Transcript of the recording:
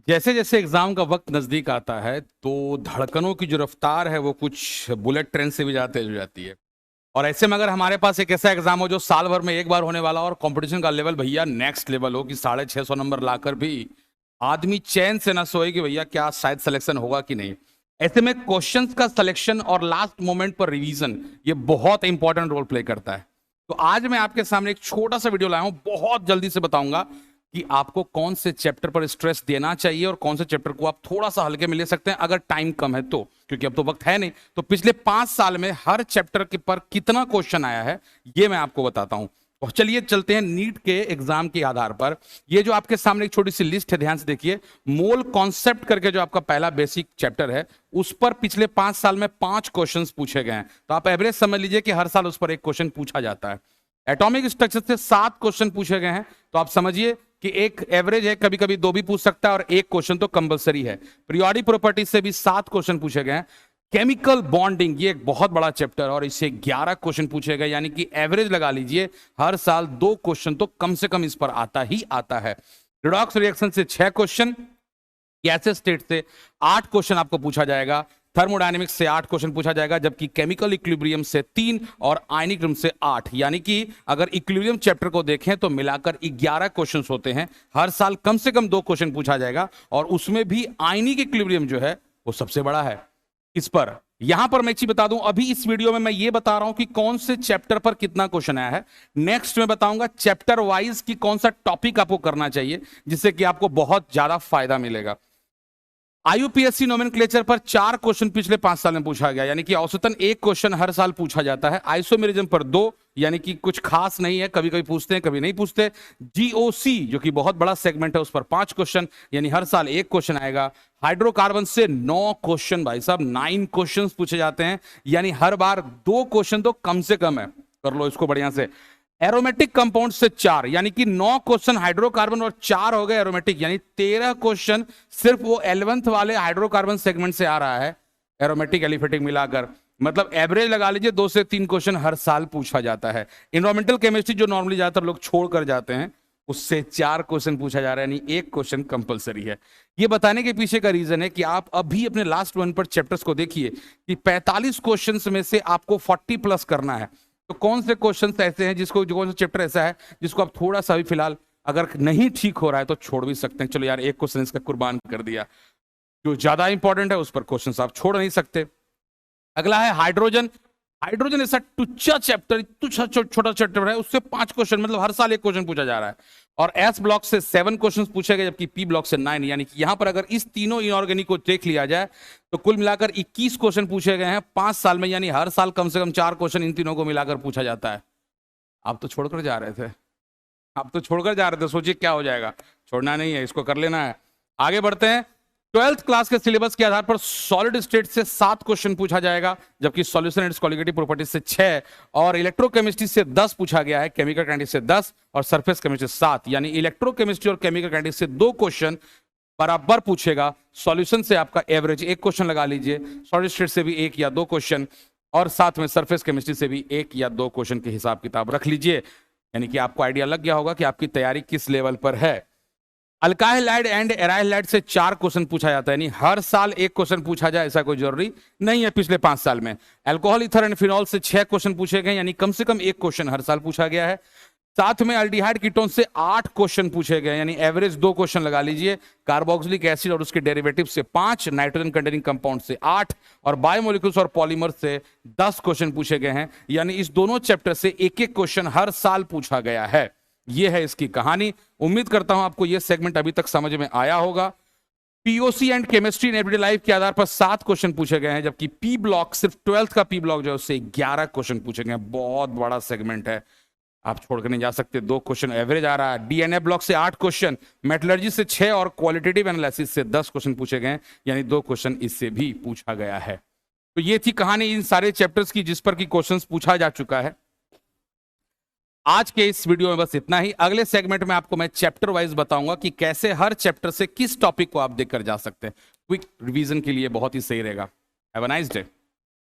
जैसे जैसे एग्जाम का वक्त नजदीक आता है तो धड़कनों की जो रफ्तार है वो कुछ बुलेट ट्रेन से भी ज़्यादा तेज हो जाती है। और ऐसे में अगर हमारे पास एक ऐसा एग्जाम हो जो साल भर में एक बार होने वाला और कंपटीशन का लेवल भैया नेक्स्ट लेवल हो कि 650 नंबर लाकर भी आदमी चैन से ना सोए कि भैया क्या शायद सिलेक्शन होगा कि नहीं। ऐसे में क्वेश्चंस का सिलेक्शन और लास्ट मोमेंट पर रिवीजन ये बहुत इंपॉर्टेंट रोल प्ले करता है। तो आज मैं आपके सामने एक छोटा सा वीडियो लाया हूं, बहुत जल्दी से बताऊंगा कि आपको कौन से चैप्टर पर स्ट्रेस देना चाहिए और कौन से चैप्टर को आप थोड़ा सा हल्के में ले सकते हैं अगर टाइम कम है तो, क्योंकि अब तो वक्त है नहीं। तो पिछले 5 साल में हर चैप्टर के पर कितना क्वेश्चन आया है ये मैं आपको बताता हूं। और चलिए चलते हैं नीट के एग्जाम के आधार पर। ये जो आपके सामने एक छोटी सी लिस्ट है, ध्यान से देखिए। मोल कॉन्सेप्ट करके जो आपका पहला बेसिक चैप्टर है उस पर पिछले 5 साल में 5 क्वेश्चंस पूछे गए हैं। तो आप एवरेज समझ लीजिए कि हर साल उस पर एक क्वेश्चन पूछा जाता है। एटॉमिक स्ट्रक्चर से 7 क्वेश्चन पूछे गए हैं, तो आप समझिए कि एक एवरेज है, कभी कभी 2 भी पूछ सकता है और एक क्वेश्चन तो कंपलसरी है। पीरियोडिक प्रॉपर्टी से भी 7 क्वेश्चन पूछे गए हैं। केमिकल बॉन्डिंग ये एक बहुत बड़ा चैप्टर और इससे 11 क्वेश्चन पूछे गए, यानी कि एवरेज लगा लीजिए हर साल 2 क्वेश्चन तो कम से कम इस पर आता ही आता है। रिडॉक्स रिएक्शन से 6 क्वेश्चन, गैसेस स्टेट से 8 क्वेश्चन आपको पूछा जाएगा, थर्मोडायनेमिक्स से 8 क्वेश्चन पूछा जाएगा, जबकि केमिकल इक्विलिब्रियम से 3 और आयनिक क्रम से 8। यानी कि अगर इक्विलिब्रियम चैप्टर को देखें तो मिलाकर 11 क्वेश्चन होते हैं। हर साल कम से कम 2 क्वेश्चन पूछा जाएगा और उसमें भी आयनिक इक्विलिब्रियम जो है वो सबसे बड़ा है। इस पर यहां पर मैं एक चीज बता दूं, अभी इस वीडियो में मैं ये बता रहा हूं कि कौन से चैप्टर पर कितना क्वेश्चन आया है। नेक्स्ट में बताऊंगा चैप्टर वाइज कि कौन सा टॉपिक आपको करना चाहिए जिससे कि आपको बहुत ज्यादा फायदा मिलेगा। आईयूपीएससी नोमेनक्लेचर पर 4 क्वेश्चन पिछले 5 साल में पूछा गया, यानी कि औसतन 1 क्वेश्चन हर साल पूछा जाता है। आइसोमेरिज्म पर 2, यानी कि कुछ खास नहीं है, कभी कभी पूछते हैं कभी नहीं पूछते। जीओसी जो कि बहुत बड़ा सेगमेंट है उस पर 5 क्वेश्चन, यानी हर साल 1 क्वेश्चन आएगा। हाइड्रोकार्बन से 9 क्वेश्चन, भाई साहब 9 क्वेश्चन पूछे जाते हैं, यानी हर बार 2 क्वेश्चन तो कम से कम है। कर लो इसको बढ़िया से। एरोमेटिक कंपाउंड से 4, यानी कि 9 क्वेश्चन हाइड्रोकार्बन और 4 हो गए एरोमेटिक, यानी 13 क्वेश्चन सिर्फ वो 11th वाले हाइड्रोकार्बन सेगमेंट से आ रहा है, एरोमेटिक एलिफेटिक मिलाकर। मतलब एवरेज लगा लीजिए 2 से 3 क्वेश्चन हर साल पूछा जाता है। इन्वायरमेंटल केमिस्ट्री जो नॉर्मली ज्यादातर लोग छोड़ कर जाते हैं उससे 4 क्वेश्चन पूछा जा रहा है, यानी 1 क्वेश्चन कंपलसरी है। ये बताने के पीछे का रीजन है कि आप अभी अपने लास्ट 1 पर चैप्टर्स को देखिए कि 45 क्वेश्चन में से आपको 40 प्लस करना है। तो कौन से क्वेश्चन ऐसे हैं जिसको, जो कौन सा चैप्टर ऐसा है जिसको आप थोड़ा सा भी फिलहाल अगर नहीं ठीक हो रहा है तो छोड़ भी सकते हैं। चलो यार 1 क्वेश्चन इसका कुर्बान कर दिया, जो ज्यादा इंपॉर्टेंट है उस पर क्वेश्चन आप छोड़ नहीं सकते। अगला है हाइड्रोजन। हाइड्रोजन ऐसा टुच्चा चैप्टर, तुच्छा छोटा चैप्टर है, उससे 5 क्वेश्चन, मतलब हर साल 1 क्वेश्चन पूछा जा रहा है। और एस ब्लॉक से 7 क्वेश्चन पूछे गए, जबकि पी ब्लॉक से 9, यानी कि यहां पर अगर इस तीनों इनऑर्गेनिक को देख लिया जाए तो कुल मिलाकर 21 क्वेश्चन पूछे गए हैं 5 साल में, यानी हर साल कम से कम 4 क्वेश्चन इन तीनों को मिलाकर पूछा जाता है। आप तो छोड़कर जा रहे थे, आप तो छोड़कर जा रहे थे, सोचिए क्या हो जाएगा। छोड़ना नहीं है, इसको कर लेना है। आगे बढ़ते हैं। 12th क्लास के सिलेबस के आधार पर सॉलिड स्टेट से 7 क्वेश्चन पूछा जाएगा, जबकि सॉल्यूशन एंड कॉलिगेटिव प्रॉपर्टीज से 6 और इलेक्ट्रोकेमिस्ट्री से 10 पूछा गया है, केमिकल काइनेटिक्स से 10 और सरफेस केमिस्ट्री से 7, यानी इलेक्ट्रोकेमिस्ट्री और केमिकल काइनेटिक्स से 2 क्वेश्चन बराबर पूछेगा। सॉल्यूशन से आपका एवरेज 1 क्वेश्चन लगा लीजिए, सॉलिड स्टेट से भी 1 या 2 क्वेश्चन, और साथ में सरफेस केमिस्ट्री से भी 1 या 2 क्वेश्चन के हिसाब किताब रख लीजिए। यानी कि आपको आइडिया लग गया होगा कि आपकी तैयारी किस लेवल पर है। Alkyl hide and aryl hide से 4 क्वेश्चन पूछा जाता है, यानी हर साल 1 क्वेश्वन पूछा जाए ऐसा कोई जरूरी नहीं है पिछले 5 साल में। अल्कोहल, ईथर एंड फिनॉल से 6 क्वेश्चन पूछे गए, यानी कम से कम 1 क्वेश्चन हर साल पूछा गया है। साथ में अल्डिहाइड कीटोन से 8 क्वेश्चन पूछे गए, यानी एवरेज 2 क्वेश्चन लगा लीजिए। कार्बोक्सिलिक एसिड और उसके डेरिवेटिव से 5, नाइट्रोजन कंटेनिंग कंपाउंड से 8 और बायोमोलिक्यूल्स और पॉलीमर से 10 क्वेश्चन पूछे गए हैं, यानी इस दोनों चैप्टर से 1-1 क्वेश्चन हर साल पूछा गया है। यह है इसकी कहानी। उम्मीद करता हूं आपको यह सेगमेंट अभी तक समझ में आया होगा। POC and chemistry in everyday life के आधार पर 7 क्वेश्चन पूछे गए हैं, जबकि पी ब्लॉक सिर्फ 12th का पी ब्लॉक जो है उससे 11 क्वेश्चन पूछे गए हैं। बहुत बड़ा सेगमेंट है, आप छोड़कर नहीं जा सकते। 2 क्वेश्चन एवरेज आ रहा है। डीएनए ब्लॉक से 8 क्वेश्चन, मेटलर्जी से 6 और क्वालिटेटिव एनालिसिस से 10 क्वेश्चन पूछे गए, यानी 2 क्वेश्चन इससे भी पूछा गया है। तो ये थी कहानी इन सारे चैप्टर्स की जिस पर की क्वेश्चंस पूछा जा चुका है। आज के इस वीडियो में बस इतना ही। अगले सेगमेंट में आपको मैं चैप्टर वाइज बताऊंगा कि कैसे हर चैप्टर से किस टॉपिक को आप देखकर जा सकते हैं। क्विक रिवीजन के लिए बहुत ही सही रहेगा। Have a nice day.